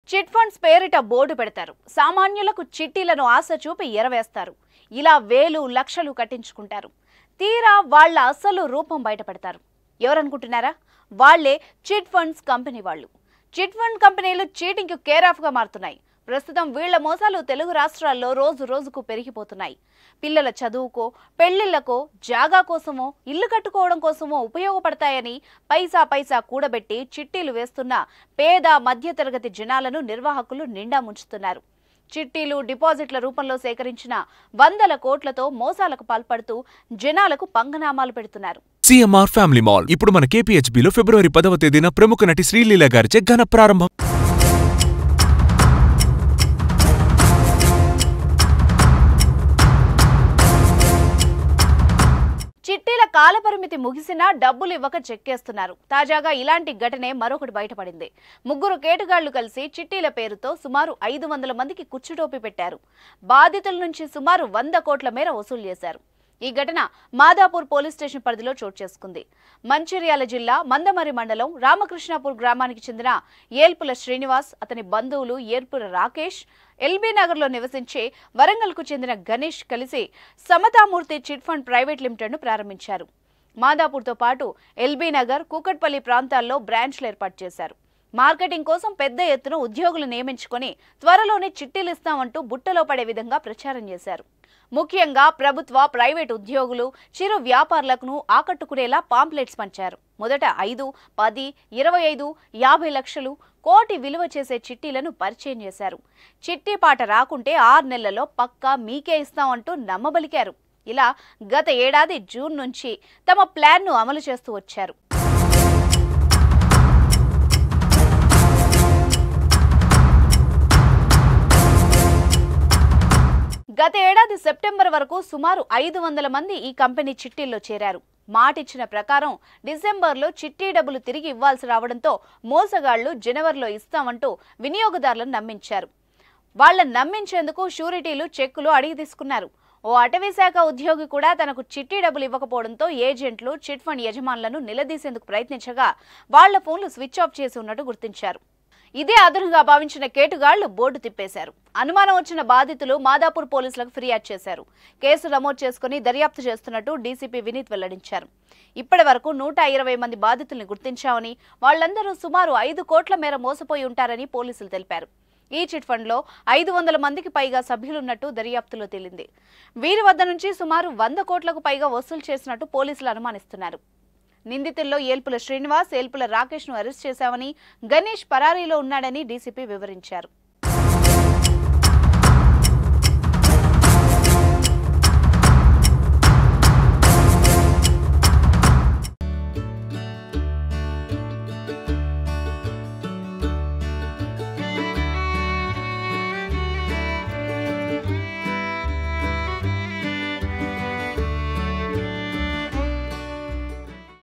Chit funds పేరిట board పెడతారు. సామాన్యులకు చిట్టీలను ఆశ చూపి ఎరవేస్తారు. ఇలా వేలు లక్షలు కట్టించుకుంటారు. తీరా వాళ్ళ అసలు రూపం బయటపెడతారు. ఎవరనుకుంటున్నారా? వాళ్లే చిట్ ఫండ్స్ కంపెనీ వాళ్ళు. చిట్ ఫండ్ కంపెనీలు చీటింగ్ కు కేర్ ఆఫ్ గా మారుతున్నాయి. ప్రస్తుతం వీళ్ల మోసాలు తెలుగు రాష్ట్రాల్లో రోజు రోజుకు పెరిగిపోతున్నాయి. పిల్లల చదువుకో, పెళ్లిళ్లకో, జాగా కోసమో, ఇల్లు కట్టుకోవడం కోసమో ఉపయోగపడతాయని పైసా పైసా కూడబెట్టి చిట్టీలు వేస్తున్న పేద మధ్యతరగతి జనాలను నిర్వాహకులు నిండా ముంచుతున్నారు. చిట్టీలు, డిపాజిట్ల రూపంలో సేకరించిన వందల కోట్లతో మోసాలకు పాల్పడుతూ జనాలకు పంగనామాలు పెడుతున్నారు. సిఎంఆర్ ఫ్యామిలీ మాల్ ఇప్పుడు మన కేపీహెచ్బీలో ఫిబ్రవరి 10వ తేదీన ప్రముఖ నటి శ్రీలీల గారిచే ఘన ప్రారంభం. చిట్టీల కాలపరిమితి ముగిసినా డబ్బులు ఇవ్వక చెక్కేస్తున్నారు. తాజాగా ఇలాంటి ఘటనే మరొకటి బయటపడింది. ముగ్గురు కేటుగాళ్లు కలిసి చిట్టీల పేరుతో సుమారు 500 మందికి కుచ్చుటోపి పెట్టారు. బాధితుల నుంచి సుమారు 100 కోట్ల మేర వసూలు చేశారు. ఈ ఘటన మాదాపూర్ పోలీస్ స్టేషన్ పరిధిలో చోటు చేసుకుంది. మంచిర్యాల జిల్లా మందమరి మండలం రామకృష్ణాపూర్ గ్రామానికి చెందిన ఏల్పుల శ్రీనివాస్, అతని బంధువులు ఏల్పుల రాకేష్, ఎల్బీ నగర్ లో నివసించే వరంగల్ కు చెందిన గణేష్ కలిసి సమతామూర్తి చిట్ ఫండ్ ప్రైవేట్ లిమిటెడ్ ను ప్రారంభించారు. మాదాపూర్తో పాటు ఎల్బీ నగర్, కూకట్పల్లి ప్రాంతాల్లో బ్రాంచ్లు ఏర్పాటు చేశారు. మార్కెటింగ్ కోసం పెద్ద ఎత్తున ఉద్యోగులు నియమించుకొని త్వరలోనే చిట్టీలు ఇస్తామంటూ బుట్టలో పడే విధంగా ప్రచారం చేశారు. ముఖ్యంగా ప్రభుత్వ, ప్రైవేట్ ఉద్యోగులు, చిరు వ్యాపారులను ఆకట్టుకునేలా పాంప్లెట్స్ పంచారు. మొదట 5, 10, 25, 50 లక్షలు, కోటి విలువ చేసే చిట్టీలను పరిచయం చేశారు. చిట్టీ పాట రాకుంటే 6 నెలల్లో పక్కా మీకే ఇస్తామంటూ నమ్మబలికారు. ఇలా గత ఏడాది జూన్ నుంచి తమ ప్లాన్ను అమలు చేస్తూ వచ్చారు. గత ఏడాది సెప్టెంబర్ వరకు సుమారు 500 మంది ఈ కంపెనీ చిట్టీల్లో చేరారు. మాటిచ్చిన ప్రకారం డిసెంబర్లో చిట్టీ డబ్బులు తిరిగి ఇవ్వాల్సి రావడంతో మోసగాళ్లు జనవరిలో ఇస్తామంటూ వినియోగదారులను నమ్మించారు. వాళ్లను నమ్మించేందుకు షూరిటీలు, చెక్కులు అడిగి తీసుకున్నారు. ఓ అటవీ శాఖ ఉద్యోగి కూడా తనకు చిట్టీ డబ్బులు ఇవ్వకపోవడంతో ఏజెంట్లు చిట్ ఫండ్ యజమానులను నిలదీసేందుకు ప్రయత్నించగా వాళ్ల ఫోన్లు స్విచ్ ఆఫ్ చేసి ఉన్నట్టు గుర్తించారు. ఇదే అదనుగా భావించిన కేటుగాళ్లు బోర్డు తిప్పేశారు. అనుమానం వచ్చిన బాధితులు మాదాపూర్ పోలీసులకు ఫిర్యాదు చేశారు. కేసు నమోదు చేసుకుని దర్యాప్తు చేస్తున్నట్టు డీసీపీ వినీత్ వెల్లడించారు. ఇప్పటి వరకు 120 మంది బాధితుల్ని గుర్తించామని, వాళ్లందరూ సుమారు 5 కోట్ల మేర మోసపోయి ఉంటారని పోలీసులు తెలిపారు. ఈ చిట్ ఫండ్ లో 500 మందికి పైగా సభ్యులున్నట్టు దర్యాప్తులో తేలింది. వీరి వద్ద నుంచి సుమారు 100 కోట్లకు పైగా వసూలు చేసినట్టు పోలీసులు అనుమానిస్తున్నారు. నిందితుల్లో ఏల్పుల శ్రీనివాస్, ఏల్పుల రాకేష్ ను అరెస్ట్ చేశామని, గణేష్ పరారీలో ఉన్నాడని డీసీపీ వివరించారు.